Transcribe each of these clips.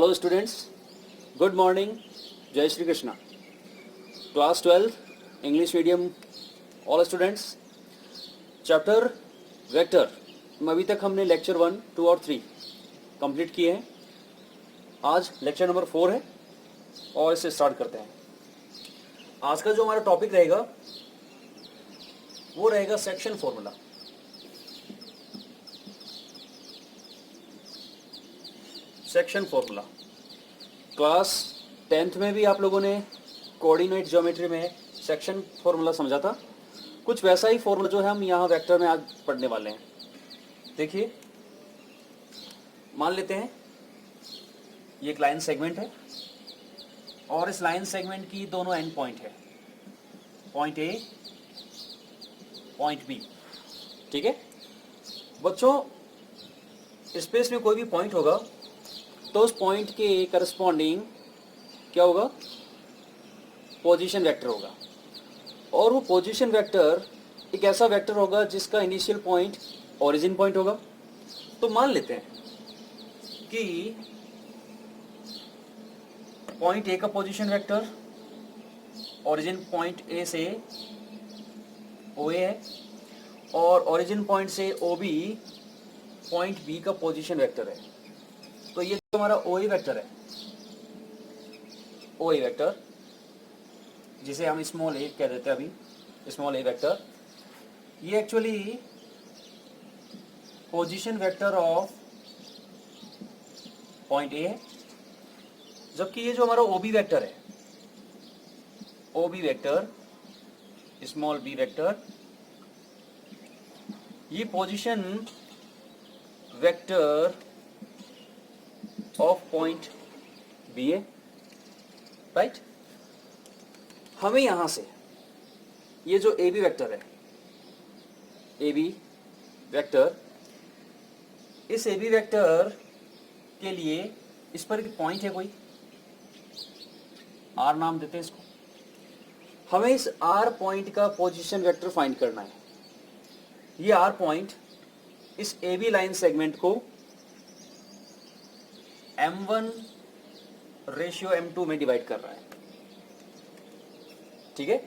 Hello students, good morning, Jai Shri Krishna. Class 12, English medium, all students. Chapter Vector. अभी तक हमने lecture 1, 2 और 3 complete किए हैं. आज लेक्चर नंबर 4 है और इसे स्टार्ट करते हैं. आज का जो हमारा टॉपिक रहेगा वो रहेगा section formula. Section formula class 10th में भी आप लोगों ने कोऑर्डिनेट ज्योमेट्री में सेक्शन फॉर्मूला समझा था. कुछ वैसा ही फॉर्मूला जो है हम यहाँ वेक्टर में आज पढ़ने वाले हैं. देखिए, मान लेते हैं ये एक लाइन सेगमेंट है और इस लाइन सेगमेंट की दोनों एंड पॉइंट है, पॉइंट ए, पॉइंट बी. ठीक है बच्चों, स्पेस में कोई भी पॉइंट होगा तो उस पॉइंट के करस्पॉन्डिंग क्या होगा, पोजीशन वेक्टर होगा. और वो पोजीशन वेक्टर एक ऐसा वेक्टर होगा जिसका इनिशियल पॉइंट ओरिजिन पॉइंट होगा. तो मान लेते हैं कि पॉइंट ए का position vector origin point A से ओ ए है और ओरिजिन पॉइंट से ओ बी पॉइंट बी का पोजीशन वेक्टर है. तो ये तो हमारा ओ ए वेक्टर है, ओ ए वेक्टर जिसे हम स्मॉल ए कह देते हैं अभी, स्मॉल ए वेक्टर. ये actually position vector of point A है. जबकि ये जो हमारा ओ बी वेक्टर है, O B vector, small b vector, ये position vector of point B है. राइट. हमें यहां से ये जो ए बी वेक्टर है, ए बी वेक्टर, इस ए बी वेक्टर के लिए इस पर एक पॉइंट है, कोई आर नाम देते हैं इसको. हमें इस आर पॉइंट का पोजीशन वेक्टर फाइंड करना है. ये आर पॉइंट इस ए बी लाइन सेगमेंट को M1 रेशियो M2 में डिवाइड कर रहा है. ठीक है,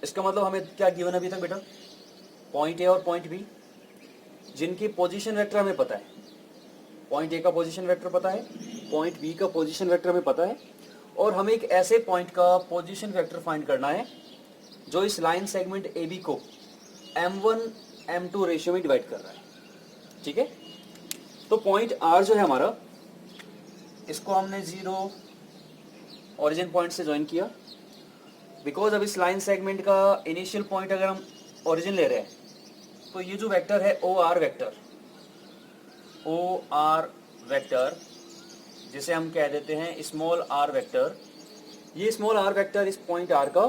इसका मतलब हमें क्या गिवन अभी तक बेटा, पॉइंट ए और पॉइंट बी जिनकी पोजीशन वेक्टर हमें पता है. पॉइंट ए का पोजीशन वेक्टर पता है, पॉइंट बी का पोजीशन वेक्टर हमें पता है, और हमें एक ऐसे पॉइंट का पोजीशन वेक्टर फाइंड करना है जो इस लाइन सेगमेंट ए बी को M1 M2 रेशियो में डिवाइड कर रहा है. ठीक है, तो पॉइंट आर जो है हमारा, इसको हमने 0 ओरिजिन पॉइंट से ज्वाइन किया. बिकॉज अब इस लाइन सेगमेंट का इनिशियल पॉइंट अगर हम ओरिजिन ले रहे हैं तो ये जो वेक्टर है O R vector, O R vector जिसे हम कह देते हैं स्मॉल आर वेक्टर, ये स्मॉल आर वेक्टर इस पॉइंट आर का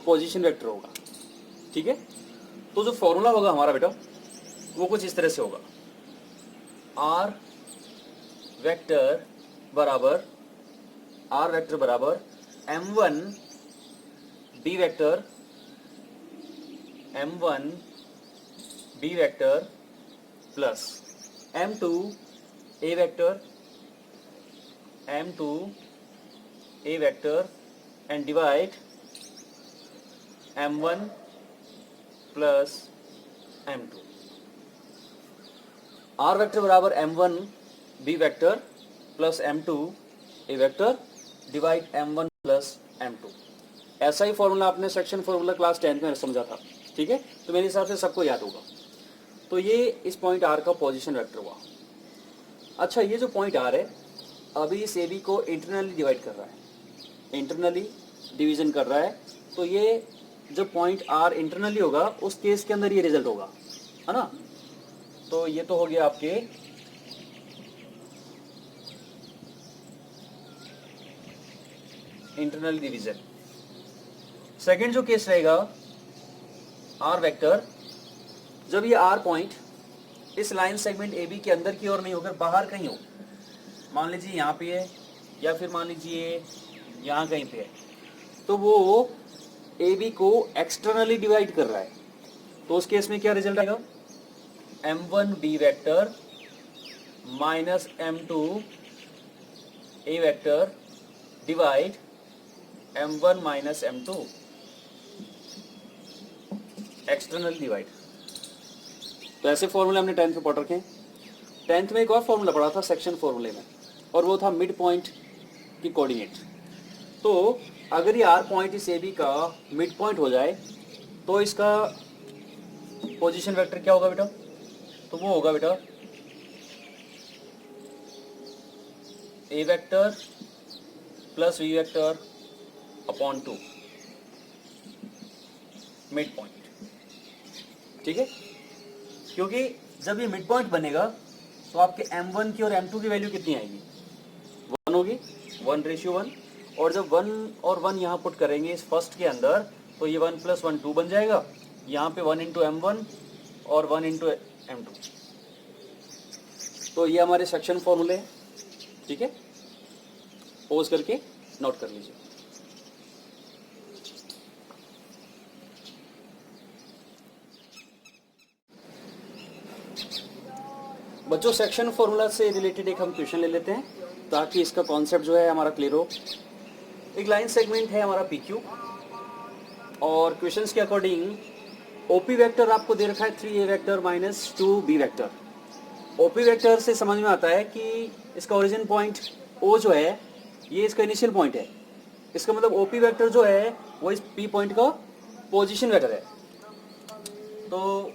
पोजीशन वेक्टर होगा. ठीक है, तो जो फॉर्मूला होगा हमारा बेटा वो कुछ इस तरह से होगा, आर वेक्टर बराबर M1 B vector, M1 B vector plus M2 A vector, M2 A vector and divide M1 plus M2. R vector बराबर M1 B vector plus M2 A vector divide M1 plus M2. ऐसा ही formula आपने section formula class 10 में समझा था. ठीक है, तो मेरे हिसाब से सबको याद होगा. तो ये इस पॉइंट आर का पोजीशन वेक्टर हुआ. अच्छा, ये जो पॉइंट आर है अभी इस ए बी को इंटरनली डिवाइड कर रहा है, इंटरनली डिवीजन कर रहा है. तो ये जो पॉइंट आर इंटरनली होगा उस केस के अंदर ये रिजल्ट होगा, है ना. तो ये तो हो गया आपके इंटरनल डिवीजन. सेकंड जो केस रहेगा आर वेक्टर, जब ये आर पॉइंट इस लाइन सेगमेंट ए बी के अंदर की ओर नहीं होकर बाहर कहीं हो, मान लीजिए यहाँ पे है या फिर मान लीजिए यहाँ कहीं पे है, तो वो ए बी को एक्सटर्नली डिवाइड कर रहा है. तो उस केस में क्या रिजल्ट आएगा, M1 B vector minus M2 A vector divide m1 minus m2 external divide. तो ऐसे फॉर्मूले हमने 10th में पढ़ रखे हैं। 10th में एक और फॉर्मूला पढ़ा था सेक्शन फॉर्मूले में, और वो था मिड पॉइंट की कोऑर्डिनेट। तो अगर ये आर पॉइंट इस ए बी का मिड पॉइंट हो जाए तो इसका पोजीशन वेक्टर क्या होगा बेटा? तो वो होगा बेटा A vector plus B vector upon 2 midpoint. ठीक है, क्योंकि जब ये मिड पॉइंट बनेगा तो आपके m1 की और m2 की वैल्यू कितनी आएगी? 1 होगी, 1:1। और जब 1 और 1 यहाँ पुट करेंगे इस फर्स्ट के अंदर तो ये 1 + 1 2 बन जाएगा। यहाँ पे 1 × m1 और 1 × m2। तो ये हमारे सेक्शन फॉर्मूले हैं। ठीक है, पोज करके नोट कर लीजिए। बच्चों सेक्शन फॉर्मूला से रिलेटेड एक हम क्वेश्चन ले लेते हैं ताकि इसका कॉन्सेप्ट जो है हमारा क्लियर हो। एक लाइन सेगमेंट है हमारा PQ, और क्वेश्चंस के अकॉर्डिंग ओपी वेक्टर आपको दे रखा है 3a vector minus 2b vector. OP vector से समझ में आता है कि इसका ओरिजिन पॉइंट O जो है ये इसका इनिशियल पॉइंट है। इसका मतलब ओपी वेक्टर जो है वो इस P पॉइंट का पोजीशन वेक्टर है। तो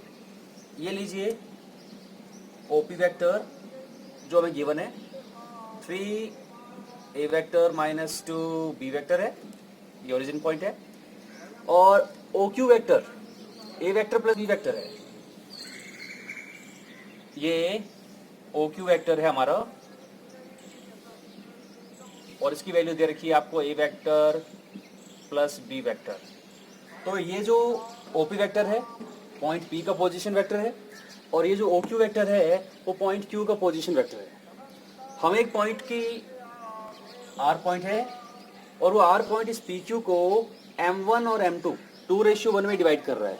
ये लीजिए ओपी वेक्टर जो हमें गिवन है 3a vector minus 2b vector है, ये ओरिजिन पॉइंट है। और OQ vector a vector plus b vector है, ये OQ वेक्टर है हमारा, और इसकी वैल्यू दे रखी है आपको a vector plus b vector. तो ये जो OP वेक्टर है पॉइंट P का पोजीशन वेक्टर है, और ये जो OQ वेक्टर है वो पॉइंट Q का पोजीशन वेक्टर है। हम एक पॉइंट की R पॉइंट है और वो R पॉइंट इस PQ को M1 और M2 2:1 में डिवाइड कर रहा है।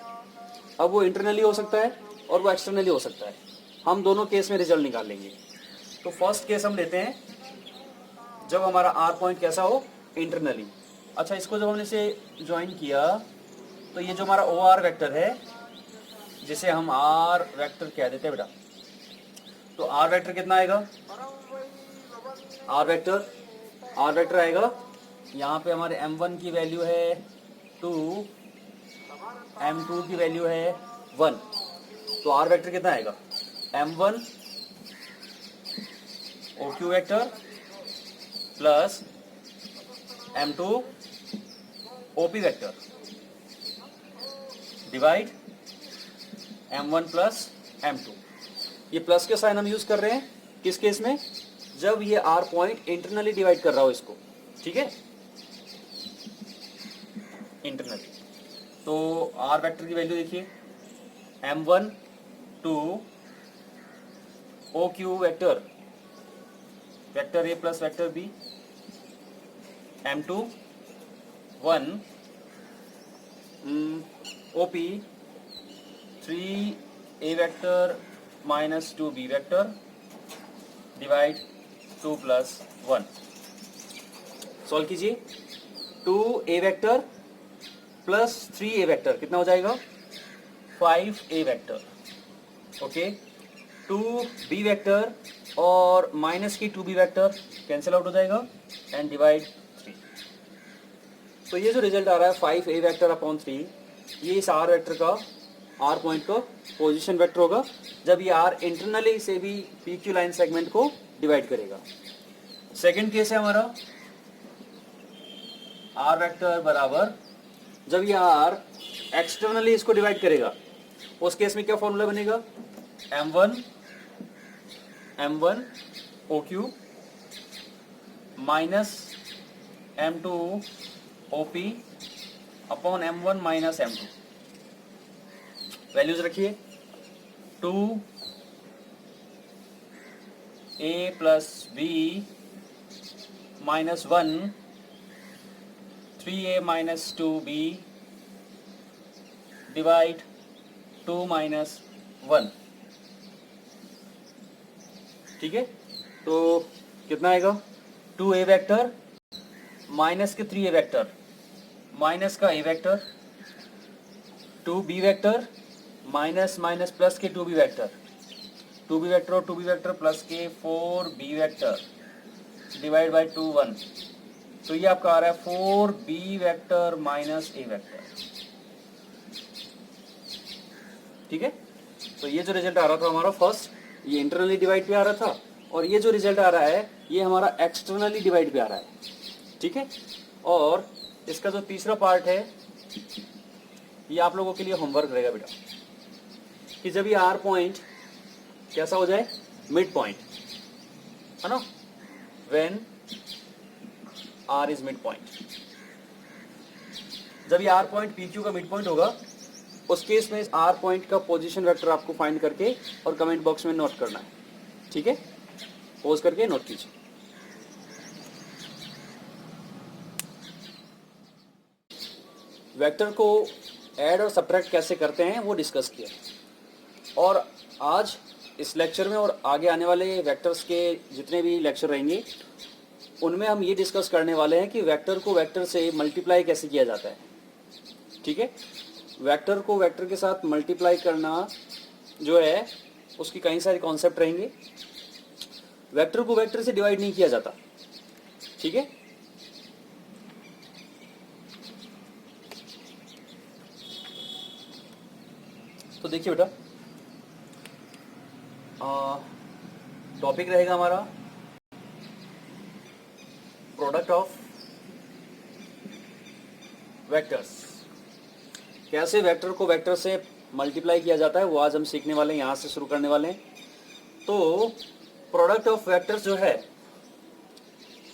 अब वो इंटरनली हो सकता है और वो एक्सटर्नली हो सकता है। हम दोनों केस में रिजल्ट निकाल लेंगे। तो फर्स्ट केस हम लेते हैं जब हमारा R पॉइंट कैसा हो, इंटरनली। अच्छा, इसको जब हमने इसे ज्वाइन किया तो ये जो हमारा OR वेक्टर है जिसे हम R वेक्टर कह देते हैं बेटा, तो R वेक्टर कितना आएगा? R वेक्टर आएगा, यहाँ पे हमारे M1 की वैल्यू है 2, M2 की वैल्यू है 1। तो R वेक्टर कितना आएगा? M1 OQ vector plus M2 OP vector divide M1 plus M2। ये प्लस के साइन हम यूज कर रहे हैं किस केस में? जब ये R पॉइंट इंटरनली डिवाइड कर रहा हो इसको। ठीक है, इंटरनली। तो R वेक्टर की वैल्यू देखिए M1 2 OQ vector A plus vector B, M2 1 OP 3a vector minus 2b vector divide 2 + 1। Solve कीजिए। 2a vector plus 3a vector कितना हो जाएगा? 5a vector. Okay, 2b vector और माइनस की 2b vector cancel out हो जाएगा and divide 3। तो ये जो रिजल्ट आ रहा है 5a वेक्टर अपॉन 3, ये इस R वेक्टर का R पॉइंट का पोजीशन वेक्टर होगा जब ये R इंटरनली से भी PQ लाइन सेगमेंट को डिवाइड करेगा। सेकंड केस है हमारा R वेक्टर बराबर जब ये R एक्सटर्नली इसको डिवाइड करेगा, उस केस में क्या फॉर्मूला बनेगा? M1 OQ minus M2 OP upon M1 minus M2। Values रखिए 2a plus b minus 1 3a minus 2b divide 2 minus 1। ठीक है, तो कितना आएगा? 2a वेक्टर माइनस के 3a वेक्टर माइनस का a vector 2b vector minus minus plus के 2b vector 2b vector और 2b वेक्टर प्लस के 4b वेक्टर डिवाइड बाई 2 1। तो ये आपका आ रहा है 4b vector minus a vector. ठीक है, तो ये जो रिजल्ट आ रहा था हमारा फर्स्ट, ये इंटरनली डिवाइड पे आ रहा था, और ये जो रिजल्ट आ रहा है ये हमारा एक्सटर्नली डिवाइड पे आ रहा है। ठीक है, और इसका जो तीसरा पार्ट है ये आप लोगों के लिए होमवर्क रहेगा बेटा, कि जब ये आर पॉइंट कैसा हो जाए, मिड पॉइंट, है ना, when R is mid point, जब ये आर पॉइंट पी क्यू का मिड पॉइंट होगा, उस केस में आर पॉइंट का पोजीशन वेक्टर आपको फाइंड करके और कमेंट बॉक्स में नोट करना है। ठीक है, पोज करके नोट कीजिए। वेक्टर को ऐड और सब्ट्रैक्ट कैसे करते हैं वो डिस्कस किया, और आज इस लेक्चर में और आगे आने वाले वेक्टर्स के जितने भी लेक्चर रहेंगे उनमें हम ये डिस्कस करने वाले हैं कि वेक्टर को वेक्टर से मल्टीप्लाई कैसे किया जाता है। ठीक है, वेक्टर को वेक्टर के साथ मल्टीप्लाई करना जो है उसकी कई सारे कॉन्सेप्ट रहेंगे। वेक्टर को वेक्टर से डिवाइड नहीं किया जाता। ठीक है, तो देखिए बेटा, टॉपिक रहेगा हमारा प्रोडक्ट ऑफ वेक्टर्स। कैसे वेक्टर को वेक्टर से मल्टीप्लाई किया जाता है वो आज हम सीखने वाले हैं, यहाँ से शुरू करने वाले हैं। तो प्रोडक्ट ऑफ वेक्टर्स जो है,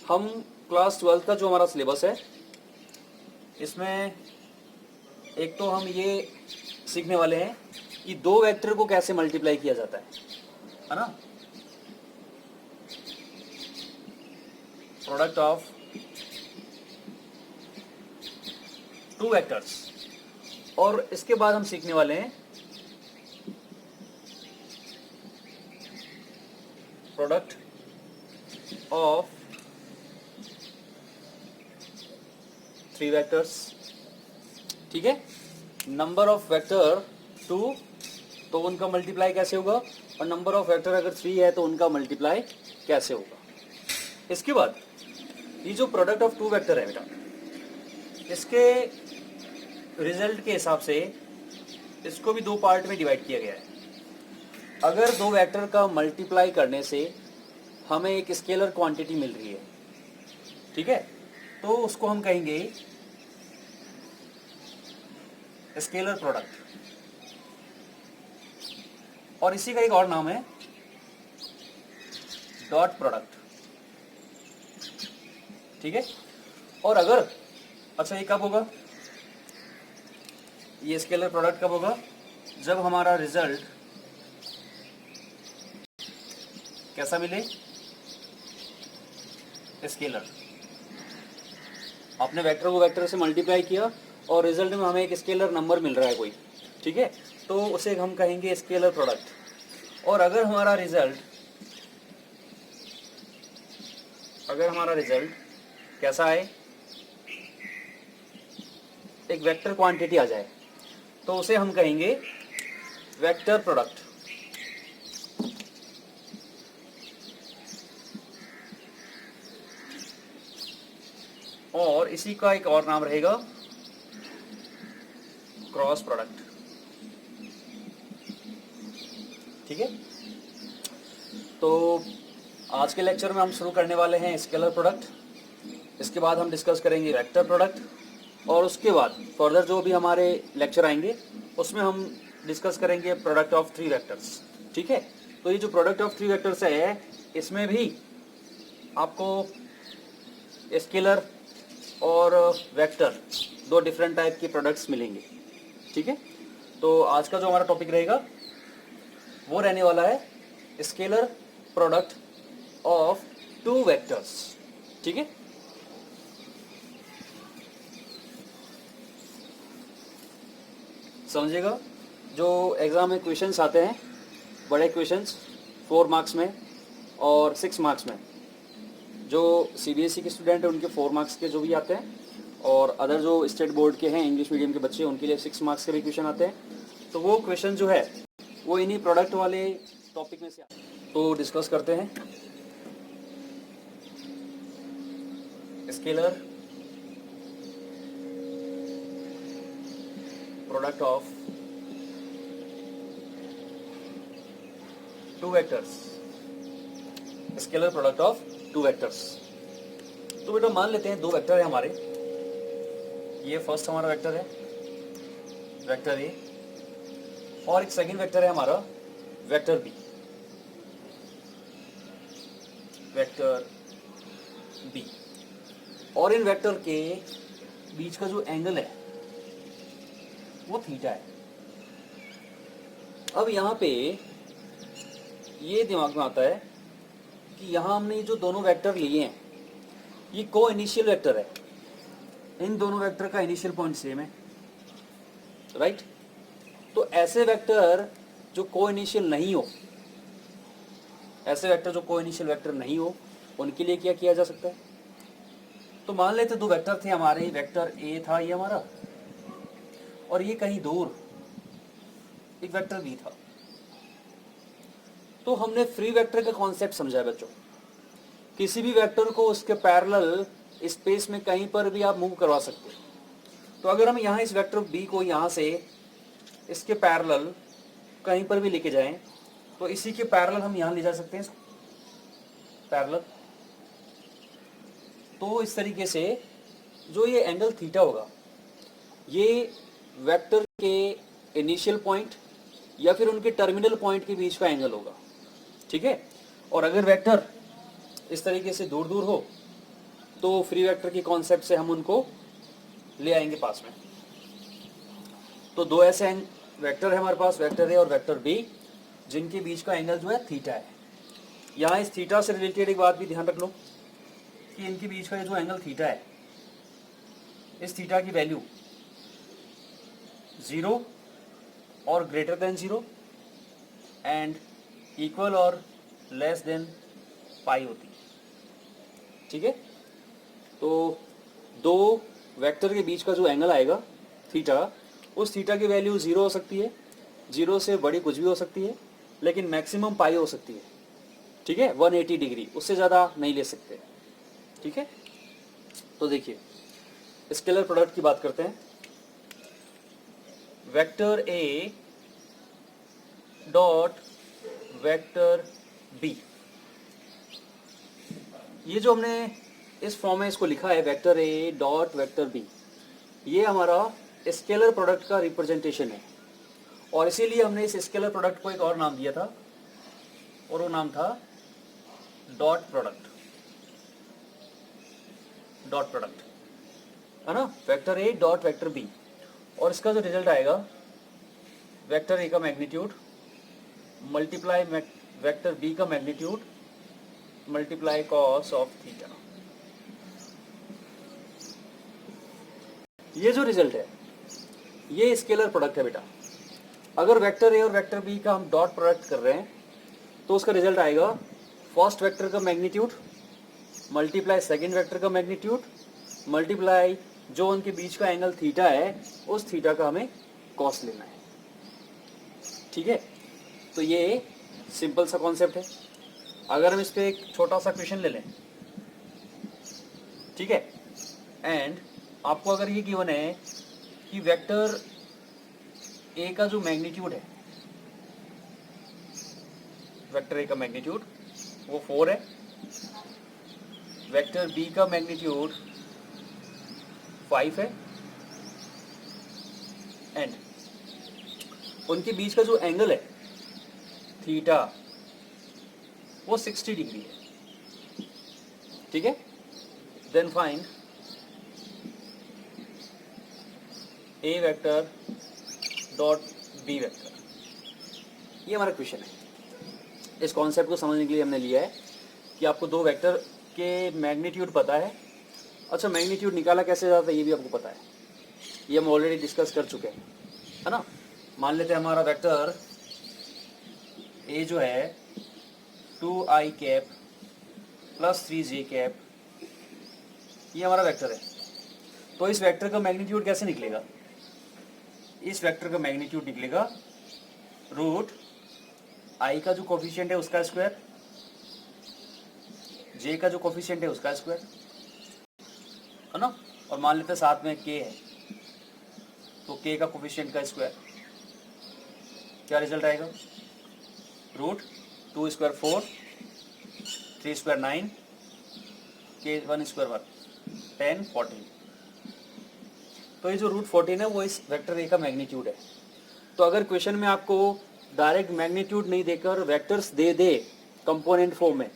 हम क्लास 12 का जो हमारा सिलेबस है इसमें एक तो हम ये सीखने वाले हैं कि दो वेक्टर को कैसे मल्टीप्लाई किया जाता है ना, प्रोडक्ट ऑफ टू वेक्टर्स। और इसके बाद हम सीखने वाले हैं प्रोडक्ट ऑफ थ्री वेक्टर्स। ठीक है, नंबर ऑफ वेक्टर 2 तो उनका मल्टीप्लाई कैसे होगा, और नंबर ऑफ वेक्टर अगर 3 है तो उनका मल्टीप्लाई कैसे होगा। इसके बाद ये जो प्रोडक्ट ऑफ टू वेक्टर है बेटा, इसके रिजल्ट के हिसाब से इसको भी दो पार्ट में डिवाइड किया गया है। अगर दो वेक्टर का मल्टीप्लाई करने से हमें एक स्केलर क्वांटिटी मिल रही है, ठीक है, तो उसको हम कहेंगे स्केलर प्रोडक्ट, और इसी का एक और नाम है डॉट प्रोडक्ट। ठीक है, और अगर अच्छा ये कब होगा, ये स्केलर प्रोडक्ट कब होगा, जब हमारा रिजल्ट कैसा मिले, स्केलर। आपने वेक्टर को वेक्टर से मल्टीप्लाई किया और रिजल्ट में हमें एक स्केलर नंबर मिल रहा है कोई, ठीक है, तो उसे हम कहेंगे स्केलर प्रोडक्ट। और अगर हमारा रिजल्ट कैसा आए, एक वेक्टर क्वांटिटी आ जाए, तो उसे हम कहेंगे वेक्टर प्रोडक्ट। और इसी का एक और नाम रहेगा क्रॉस प्रोडक्ट। ठीक है, तो आज के लेक्चर में हम शुरू करने वाले हैं स्केलर प्रोडक्ट, इसके बाद हम डिस्कस करेंगे वेक्टर प्रोडक्ट, और उसके बाद फर्दर जो भी हमारे लेक्चर आएंगे उसमें हम डिस्कस करेंगे प्रोडक्ट ऑफ थ्री वेक्टर्स। ठीक है, तो ये जो प्रोडक्ट ऑफ थ्री वेक्टर्स है इसमें भी आपको स्केलर और वेक्टर दो डिफरेंट टाइप के प्रोडक्ट्स मिलेंगे। ठीक है, तो आज का जो हमारा टॉपिक रहेगा वो रहने वाला है scalar product of two vectors. ठीक है, समझिएगा, जो एग्जाम में क्वेश्चंस आते हैं, बड़े क्वेश्चंस 4 मार्क्स में और 6 मार्क्स में, जो CBSE के स्टूडेंट हैं उनके 4 मार्क्स के जो भी आते हैं, और अदर जो स्टेट बोर्ड के हैं इंग्लिश मीडियम के बच्चे उनके लिए 6 मार्क्स के भी क्वेश्चन आते हैं। तो वो क्वेश्चन जो है वो इन्हीं प्रोडक्ट वाले टॉपिक में से आते हैं। तो डिस्कस करते हैं। Scalar product of two vectors, scalar product of two vectors. तो बेटा मान लेते हैं 2 वेक्टर है हमारे, ये फर्स्ट हमारा वेक्टर है वेक्टर ए, और एक सेकंड वेक्टर है हमारा वेक्टर बी, वेक्टर बी। और इन वेक्टर के बीच का जो एंगल है वो थीटा है। अब यहाँ पे ये दिमाग में आता है कि यहाँ हमने जो दोनों वेक्टर लिए हैं ये को इनिशियल वेक्टर है, इन दोनों वेक्टर का इनिशियल पॉइंट सेम है, राइट। तो ऐसे वेक्टर जो को इनिशियल नहीं हो, ऐसे वेक्टर जो को इनिशियल वेक्टर नहीं हो, उनके लिए क्या किया जा सकता है? तो मान लेते 2 वेक्टर थे हमारे, वेक्टर ए था ये हमारा, और ये कहीं दूर एक वेक्टर बी था। तो हमने फ्री वेक्टर का कॉन्सेप्ट समझा है बच्चों। किसी भी वेक्टर को उसके पैरेलल स्पेस में कहीं पर भी आप मूव करवा सकते हो। तो अगर हम यहाँ इस वेक्टर बी को यहाँ से इसके पैरेलल कहीं पर भी लेके जाएं, तो इसी के पैरेलल हम यहाँ ले जा सकते हैं पैरेलल। तो इस तरीके से जो ये एंगल थीटा होगा ये वेक्टर के इनिशियल पॉइंट या फिर उनके टर्मिनल पॉइंट के बीच का एंगल होगा, ठीक है। और अगर वेक्टर इस तरीके से दूर दूर हो तो फ्री वेक्टर के कॉन्सेप्ट से हम उनको ले आएंगे पास में। तो 2 ऐसे वेक्टर है हमारे पास, वेक्टर ए और वेक्टर बी, जिनके बीच का एंगल जो है थीटा है। यहाँ इस थीटा से रिलेटेड एक बात भी ध्यान रख लो कि इनके बीच का जो एंगल थीटा है, इस थीटा की वैल्यू 0 और ग्रेटर देन 0 एंड इक्वल और लेस देन पाई होती है, ठीक है। तो 2 वेक्टर के बीच का जो एंगल आएगा थीटा, उस थीटा की वैल्यू 0 हो सकती है, 0 से बड़ी कुछ भी हो सकती है, लेकिन मैक्सिमम पाई हो सकती है, ठीक है, 180 डिग्री, उससे ज़्यादा नहीं ले सकते, ठीक है। तो देखिए स्केलर प्रोडक्ट की बात करते हैं। Vector A dot vector B, ये जो हमने इस फॉर्म में इसको लिखा है vector A dot vector B, ये हमारा स्केलर प्रोडक्ट का रिप्रेजेंटेशन है। और इसीलिए हमने इस स्केलर प्रोडक्ट को एक और नाम दिया था, और वो नाम था डॉट प्रोडक्ट, डॉट प्रोडक्ट है ना, vector A dot vector B. और इसका जो रिजल्ट आएगा वेक्टर ए का मैग्नीट्यूड मल्टीप्लाई वेक्टर बी का magnitude multiply cos of theta. ये जो रिजल्ट है ये स्केलर प्रोडक्ट है बेटा। अगर वेक्टर ए और वेक्टर बी का हम डॉट प्रोडक्ट कर रहे हैं तो उसका रिजल्ट आएगा फर्स्ट वेक्टर का मैग्नीट्यूड मल्टीप्लाई सेकंड वेक्टर का मैग्नीट्यूड मल्टीप्लाई जो उनके बीच का एंगल थीटा है, उस थीटा का हमें कॉस लेना है, ठीक है। तो ये सिंपल सा कॉन्सेप्ट है। अगर हम इस पे एक छोटा सा क्वेश्चन ले लें, ठीक है, एंड आपको अगर ये गिवन है कि वेक्टर ए का जो मैग्नीट्यूड है, वेक्टर ए का मैग्नीट्यूड वो 4 है, वेक्टर बी का मैग्नीट्यूड 5 है, एंड उनके बीच का जो एंगल है थीटा वो 60 डिग्री है, ठीक है। देन फाइंड ए वेक्टर डॉट बी वेक्टर, ये हमारा क्वेश्चन है। इस कॉन्सेप्ट को समझने के लिए हमने लिया है कि आपको 2 वेक्टर के मैग्नीट्यूड पता है। अच्छा, मैग्नीट्यूड निकाला कैसे जाता है ये भी आपको पता है, ये हम ऑलरेडी डिस्कस कर चुके हैं, है ना। मान लेते हैं हमारा वेक्टर ए जो है 2i cap plus 3j cap ये हमारा वेक्टर है। तो इस वेक्टर का मैग्नीट्यूड कैसे निकलेगा? इस वेक्टर का मैग्नीट्यूड निकलेगा रूट आई का जो कोफिशिएंट है उसका स्क्वायर, जे का जो कोफिशिएंट है उसका स्क्वायर, है ना, और मान लेते हैं साथ में के है, तो के का कोफिशिएंट का स्क्वायर। क्या रिजल्ट आएगा? रूट 2 स्क्वायर 4, 3 स्क्वायर 9, के 1 स्क्वायर 1, 10 14। तो ये जो रूट 14 है वो इस वेक्टर ए का मैग्नीट्यूड है। तो अगर क्वेश्चन में आपको डायरेक्ट मैग्नीट्यूड नहीं देकर वेक्टर्स दे दे कंपोनेंट फॉर्म में,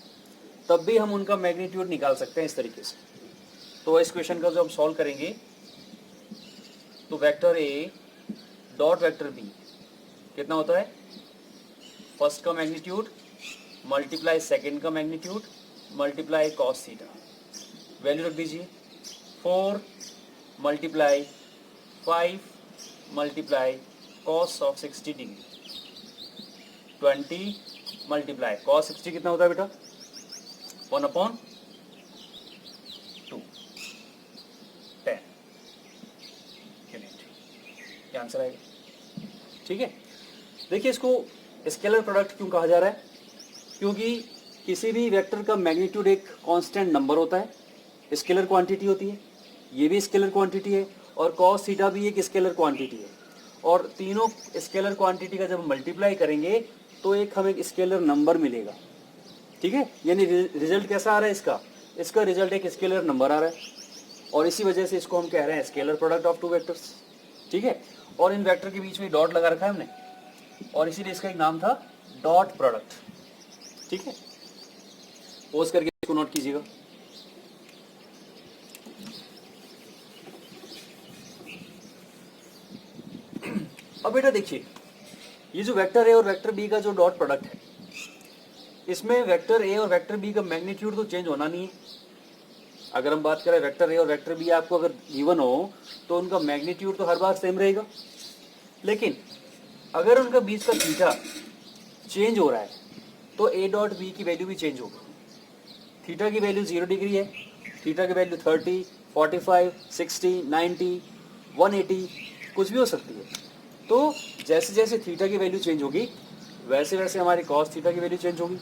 तब भी हम उनका मैग्नीट्यूड निकाल सकते हैं इस तरीके से। तो इस क्वेश्चन का जो हम सॉल्व करेंगे, तो vector A dot vector B कितना होता है? फर्स्ट का मैग्नीट्यूड मल्टीप्लाई सेकेंड का magnitude multiply cos theta. Value रख दीजिए 4 multiply 5 multiply cos of 60 degree, 20 multiply cos 60 कितना होता है बेटा? 1/2, 10 यूनिट। ये आंसर आएगा। ठीक है, देखिए इसको स्केलर प्रोडक्ट क्यों कहा जा रहा है? क्योंकि किसी भी वेक्टर का मैग्नीट्यूड एक कांस्टेंट नंबर होता है, स्केलर क्वांटिटी होती है, ये भी स्केलर क्वांटिटी है, और कॉस थीटा भी एक स्केलर क्वांटिटी है। और तीनों स्केलर क्वांटिटी का जब मल्टीप्लाई करेंगे तो एक हमें स्केलर नंबर मिलेगा। ठीक है, यानी रिजल्ट कैसा आ रहा है इसका? इसका रिजल्ट एक स्केलर नंबर आ रहा है, और इसी वजह से इसको हम कह रहे हैं scalar product of two vectors. ठीक है, और इन वेक्टर के बीच में डॉट लगा रखा है हमने, और इसीलिए इसका एक नाम था डॉट प्रोडक्ट। ठीक है, पोज करके इसको नोट कीजिएगा। अब बेटा देखिए, ये जो वेक्टर ए और वेक्टर बी का जो डॉट प्रोडक्ट है, इसमें वेक्टर ए और वेक्टर बी का मैग्नीट्यूड तो चेंज होना नहीं है। अगर हम बात करें वेक्टर ए और वेक्टर बी आपको अगर गिवन हो तो उनका मैग्नीट्यूड तो हर बार सेम रहेगा, लेकिन अगर उनका बीच का थीटा चेंज हो रहा है तो ए डॉट बी की वैल्यू भी चेंज होगी। थीटा की वैल्यू 0 डिग्री है, थीटा की वैल्यू 30, 45, 60, 90, 180 कुछ भी हो सकती है। तो जैसे जैसे थीटा की वैल्यू चेंज होगी वैसे वैसे हमारी कॉस थीटा की वैल्यू चेंज होगी,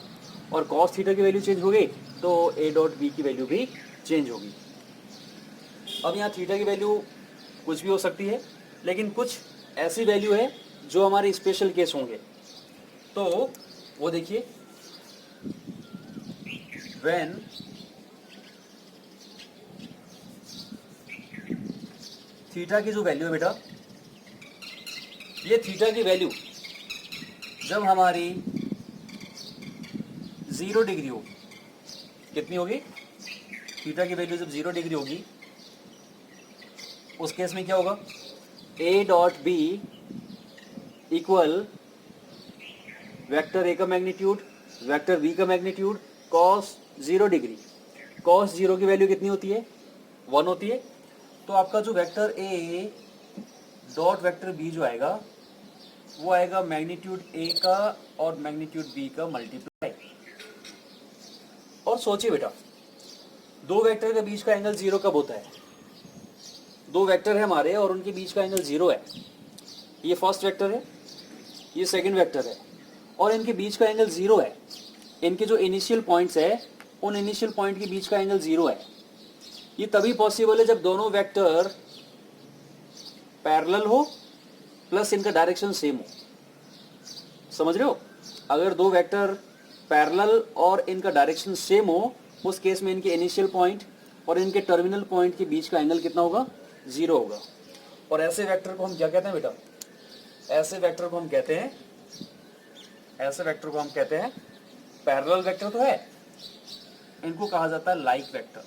और कॉस थीटा की वैल्यू चेंज हो गई तो ए डॉट बी की वैल्यू भी चेंज होगी। अब यहाँ थीटा की वैल्यू कुछ भी हो सकती है, लेकिन कुछ ऐसी वैल्यू है जो हमारे स्पेशल केस होंगे। तो वो देखिए, व्हेन थीटा की जो वैल्यू है बेटा, ये थीटा की वैल्यू जब हमारी 0 डिग्री होगी, कितनी होगी? थीटा की वैल्यू जब 0 डिग्री होगी उस केस में क्या होगा? A dot B equal vector A का मैग्नीट्यूड वेक्टर बी का मैग्नीट्यूड कॉस 0 डिग्री। कॉस 0 की वैल्यू कितनी होती है? 1 होती है। तो आपका जो vector A dot vector B जो आएगा वो आएगा मैग्नीट्यूड ए का और मैग्नीट्यूड बी का मल्टीप्लाई। और सोचिए बेटा, दो वेक्टर के बीच का एंगल 0 कब होता है? दो वेक्टर है हमारे और उनके बीच का एंगल 0 है। ये फर्स्ट वेक्टर है, ये सेकंड वेक्टर है, और इनके बीच का एंगल 0 है। इनके जो इनिशियल पॉइंट्स है उन इनिशियल पॉइंट के बीच का एंगल 0 है। ये तभी पॉसिबल है जब दोनों वेक्टर पैरेलल हो प्लस इनका डायरेक्शन सेम हो। समझ रहे हो? अगर दो वेक्टर पैरेलल और इनका डायरेक्शन सेम हो, उस केस में इनके इनिशियल पॉइंट और इनके टर्मिनल पॉइंट के बीच का एंगल कितना होगा? 0 होगा। और ऐसे वेक्टर को हम क्या कहते हैं बेटा? ऐसे वेक्टर को हम कहते हैं, ऐसे वेक्टर को हम कहते हैं पैरेलल वेक्टर तो है, इनको कहा जाता है लाइक वेक्टर।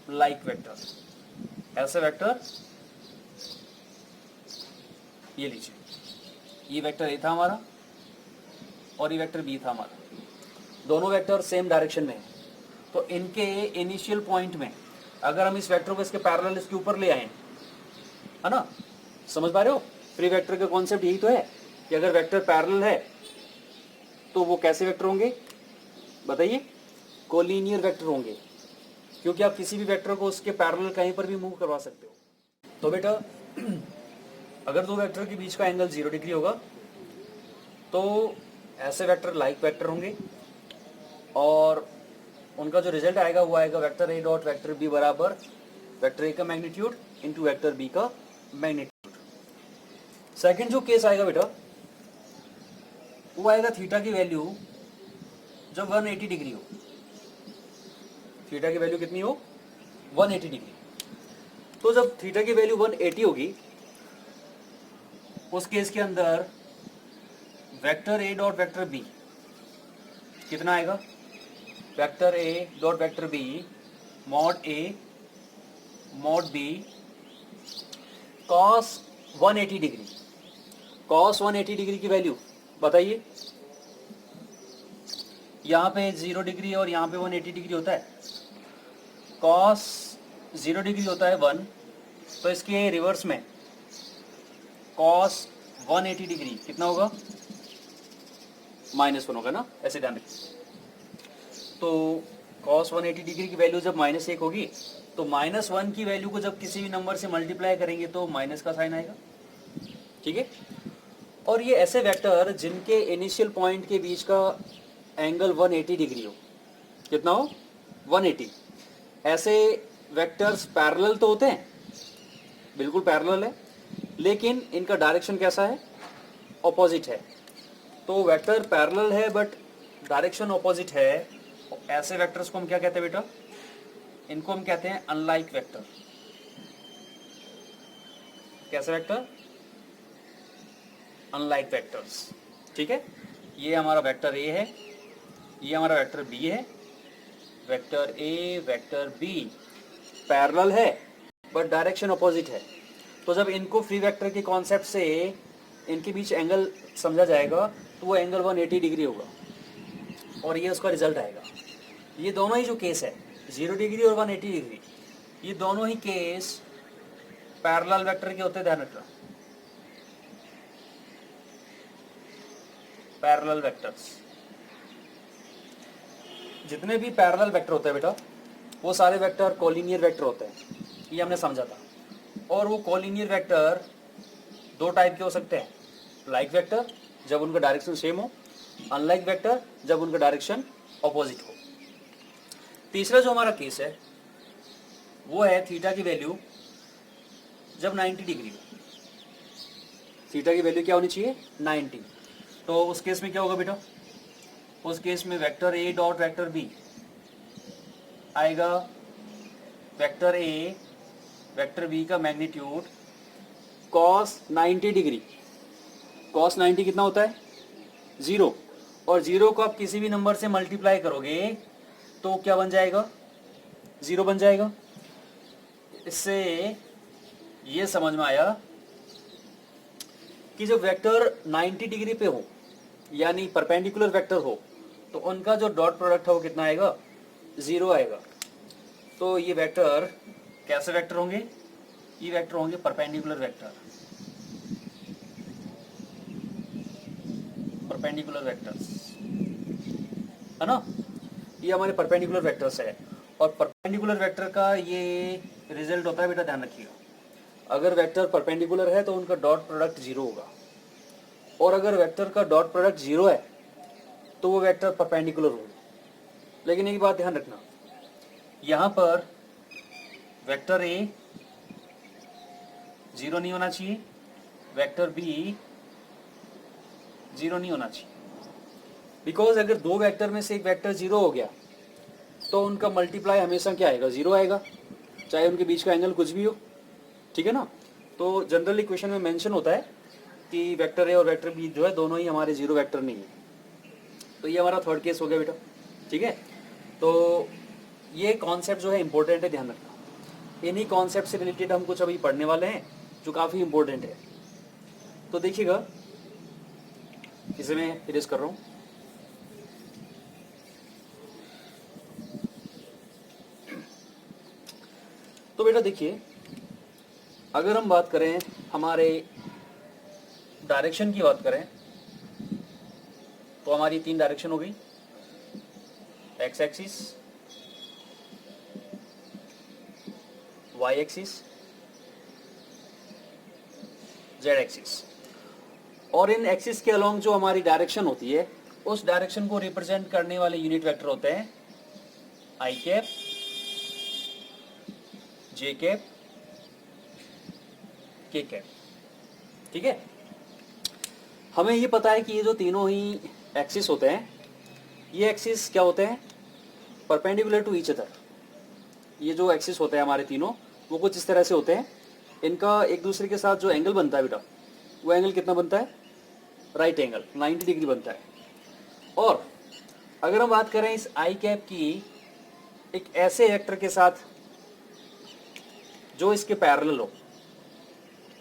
लाइक वेक्टर, ऐसे वेक्टर, ये लीजिए, ये वेक्टर ए था हमारा और ये वेक्टर बी था हमारा। दोनों वेक्टर सेम डायरेक्शन में है, तो इनके इनिशियल पॉइंट में अगर हम इस वेक्टर को इसके पैरेलल इसके ऊपर ले आए, है ना? समझ पा रहे हो? फ्री वेक्टर का कॉन्सेप्ट यही तो है कि अगर वेक्टर पैरेलल है तो वो कैसे वेक्टर होंगे बताइए? कोलिनियर वेक्टर होंगे, क्योंकि आप किसी भी वेक्टर को उसके पैरेलल कहीं पर भी मूव करवा सकते हो। तो बेटा अगर दो वेक्टर के बीच का एंगल 0 डिग्री होगा तो ऐसे वेक्टर लाइक वेक्टर होंगे, और उनका जो रिजल्ट आएगा वो आएगा vector A dot vector B बराबर वेक्टर ए का मैग्नीट्यूड इंटू वेक्टर बी का मैग्नीट्यूड। सेकंड जो केस आएगा बेटा वो आएगा थीटा की वैल्यू जब 180 डिग्री हो। थीटा की वैल्यू कितनी हो? 180 डिग्री। तो जब थीटा की वैल्यू 180 होगी उस केस के अंदर vector A dot vector B कितना आएगा? Vector A dot vector B mod A mod B cos 180 degree. Cos 180 degree की वैल्यू बताइए। यहाँ पे 0 डिग्री और यहाँ पे 180 डिग्री होता है। कॉस 0 डिग्री होता है 1, तो इसके रिवर्स में कॉस 180 डिग्री कितना होगा? -1 होगा ना, ऐसे ध्यान रखिए। तो कॉस 180 डिग्री की वैल्यू जब -1 होगी तो -1 की वैल्यू को जब किसी भी नंबर से मल्टीप्लाई करेंगे तो माइनस का साइन आएगा, ठीक है। और ये ऐसे वेक्टर जिनके इनिशियल पॉइंट के बीच का एंगल 180 डिग्री हो, कितना हो? 180। ऐसे वेक्टर्स पैरेलल तो होते हैं, बिल्कुल पैरेलल है, लेकिन इनका डायरेक्शन कैसा है? ऑपोजिट है। तो वेक्टर पैरेलल है बट डायरेक्शन ऑपोजिट है, ऐसे वेक्टर्स को हम क्या कहते हैं बेटा? इनको हम कहते हैं अनलाइक वेक्टर। कैसे वेक्टर? अनलाइक वेक्टर्स, ठीक है। ये हमारा वेक्टर ए है, ये हमारा वेक्टर बी है। Vector A vector B parallel है बट डायरेक्शन ऑपोजिट है। तो जब इनको फ्री वेक्टर के कॉन्सेप्ट से इनके बीच एंगल समझा जाएगा तो वो एंगल 180 डिग्री होगा और ये उसका रिजल्ट आएगा। ये दोनों ही जो केस है 0 डिग्री और 180 डिग्री, ये दोनों ही केस पैरेलल वेक्टर के होते हैं, ध्यान रखना। पैरेलल वेक्टर्स, जितने भी पैरेलल वेक्टर होते हैं बेटा वो सारे वेक्टर कोलिनियर वेक्टर होते हैं, ये हमने समझा था। और वो कोलिनियर वेक्टर दो टाइप के हो सकते हैं, लाइक वेक्टर जब उनका डायरेक्शन सेम हो, अनलाइक वेक्टर जब उनका डायरेक्शन ऑपोजिट हो। तीसरा जो हमारा केस है वो है थीटा की वैल्यू जब 90 डिग्री हो। थीटा की वैल्यू क्या होनी चाहिए? 90। तो उस केस में क्या होगा बेटा? उस केस में vector A dot vector B आएगा वेक्टर ए वेक्टर बी का मैग्नीट्यूड कॉस 90 डिग्री। कॉस 90 कितना होता है? 0। और 0 को आप किसी भी नंबर से मल्टीप्लाई करोगे तो क्या बन जाएगा? 0 बन जाएगा। इससे ये समझ में आया कि जब वेक्टर 90 डिग्री पे हो यानी परपेंडिकुलर वेक्टर हो तो उनका जो डॉट प्रोडक्ट है वो कितना आएगा? 0 आएगा। तो ये वेक्टर कैसे वेक्टर होंगे? ये वेक्टर होंगे परपेंडिकुलर वेक्टर। परपेंडिकुलर वेक्टर्स है ना, ये हमारे परपेंडिकुलर वेक्टर्स है। और परपेंडिकुलर वेक्टर का ये रिजल्ट होता है बेटा, ध्यान रखिएगा। अगर वेक्टर परपेंडिकुलर है तो उनका डॉट प्रोडक्ट 0 होगा, और अगर वेक्टर का डॉट प्रोडक्ट 0 है तो वो वेक्टर परपेंडिकुलर होगा। लेकिन एक बात ध्यान रखना, यहाँ पर वेक्टर ए 0 नहीं होना चाहिए, वेक्टर बी 0 नहीं होना चाहिए। बिकॉज अगर दो वेक्टर में से एक वेक्टर 0 हो गया तो उनका मल्टीप्लाई हमेशा क्या आएगा? 0 आएगा, चाहे उनके बीच का एंगल कुछ भी हो, ठीक है ना। तो जनरल इक्वेशन में मेंशन होता है कि वेक्टर ए और वेक्टर बी जो है दोनों ही हमारे 0 वेक्टर नहीं है। तो ये हमारा थर्ड केस हो गया बेटा, ठीक है। तो ये कॉन्सेप्ट जो है इंपॉर्टेंट है, ध्यान रखना। इन्हीं कॉन्सेप्ट से रिलेटेड हम कुछ अभी पढ़ने वाले हैं जो काफ़ी इंपॉर्टेंट है। तो देखिएगा, इसे मैं इरेज कर रहा हूँ। तो बेटा देखिए, अगर हम बात करें हमारे डायरेक्शन की बात करें तो हमारी 3 डायरेक्शन हो गई। X axis, Y axis, Z axis. और इन एक्सिस के अलोंग जो हमारी डायरेक्शन होती है, उस डायरेक्शन को रिप्रेजेंट करने वाले यूनिट वेक्टर होते हैं आई कैप, जे कैप, के कैप। ठीक है, हमें ये पता है कि ये जो तीनों ही एक्सिस होते हैं, ये एक्सिस क्या होते हैं, परपेंडिकुलर टू ईच अदर। ये जो एक्सिस होते हैं हमारे तीनों, वो कुछ इस तरह से होते हैं, इनका एक दूसरे के साथ जो एंगल बनता है बेटा, वो एंगल कितना बनता है, राइट एंगल 90 डिग्री बनता है। और अगर हम बात करें इस आई कैप की एक ऐसे वेक्टर के साथ जो इसके पैरेलल हो,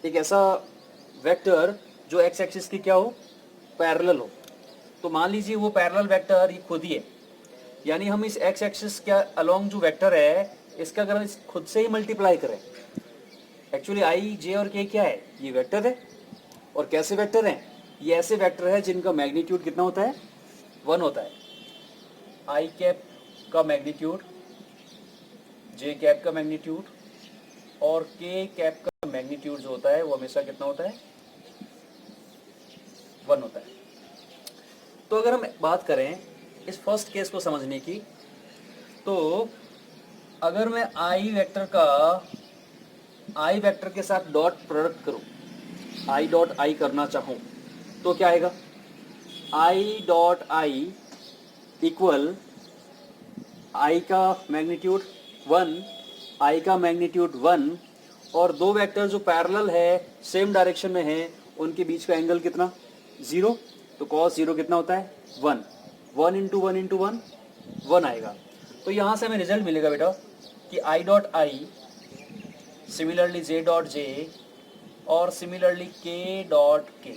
एक ऐसा वेक्टर जो एक्स एक्सिस की क्या हो, पैरेलल हो, तो मान लीजिए वो पैरेलल वेक्टर ये खुद ही है, यानी हम इस एक्स एक्सिस के अलोंग जो वेक्टर है, इसका अगर हम खुद से ही मल्टीप्लाई करें, एक्चुअली आई जे और के क्या है, ये वेक्टर है। और कैसे वेक्टर हैं, ये ऐसे वेक्टर है जिनका मैग्नीट्यूड कितना होता है, 1 होता है। आई कैप का मैग्नीट्यूड, जे कैप का मैग्नीट्यूड और के कैप का मैग्नीट्यूड जो होता है वो हमेशा कितना होता है, 1 होता है। तो अगर हम बात करें इस फर्स्ट केस को समझने की, तो अगर मैं आई वेक्टर के साथ डॉट प्रोडक्ट करूं, आई डॉट आई करना चाहूं, तो क्या आएगा, आई डॉट आई इक्वल आई का मैग्नीट्यूड 1, आई का मैग्नीट्यूड 1, और दो वेक्टर जो पैरेलल है, सेम डायरेक्शन में है, उनके बीच का एंगल कितना, 0। तो cos 0 कितना होता है, 1। 1 इंटू 1 इंटू 1, 1 आएगा। तो यहाँ से हमें रिजल्ट मिलेगा बेटा कि I dot I, similarly J dot J और सिमिलरली के डॉट के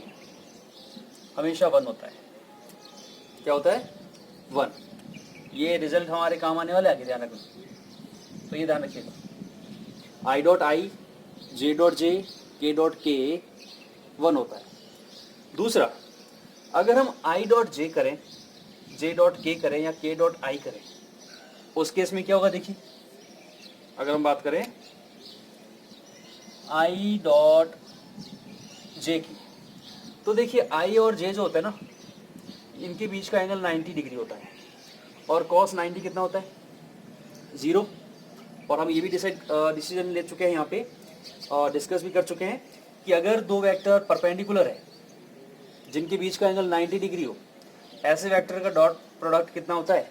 हमेशा 1 होता है। क्या होता है, 1। ये रिजल्ट हमारे काम आने वाले, आगे ध्यान रखना, तो ये ध्यान रखिएगा, I dot I, J dot J, के डॉट के 1 होता है। दूसरा, अगर हम आई डॉट जे करें, जे डॉट के करें या के डॉट आई करें, उस केस में क्या होगा देखिए, अगर हम बात करें आई डॉट जे की, तो देखिए आई और जे जो होता है ना, इनके बीच का एंगल 90 डिग्री होता है, और cos 90 कितना होता है, 0। और हम ये भी डिसीजन ले चुके हैं यहाँ पे, और डिस्कस भी कर चुके हैं कि अगर दो वेक्टर परपेंडिकुलर है जिनके बीच का एंगल 90 डिग्री हो, ऐसे वेक्टर का डॉट प्रोडक्ट कितना होता है,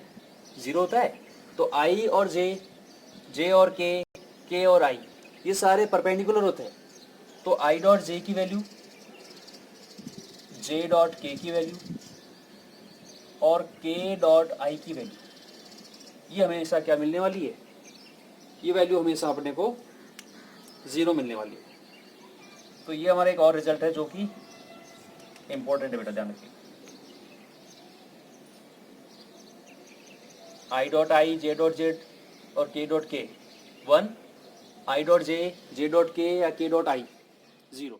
0 होता है। तो आई और जे और के और आई, ये सारे परपेंडिकुलर होते हैं। तो आई डॉट जे की वैल्यू, जे डॉट के की वैल्यू और के डॉट आई की वैल्यू, ये हमेशा क्या मिलने वाली है, ये वैल्यू हमेशा अपने को 0 मिलने वाली है। तो ये हमारा एक और रिजल्ट है जो कि इंपॉर्टेंट है बेटा, ध्यान रखिए। I dot I, J dot Z और के डॉट के 1, I dot J, J dot के या के डॉट आई 0।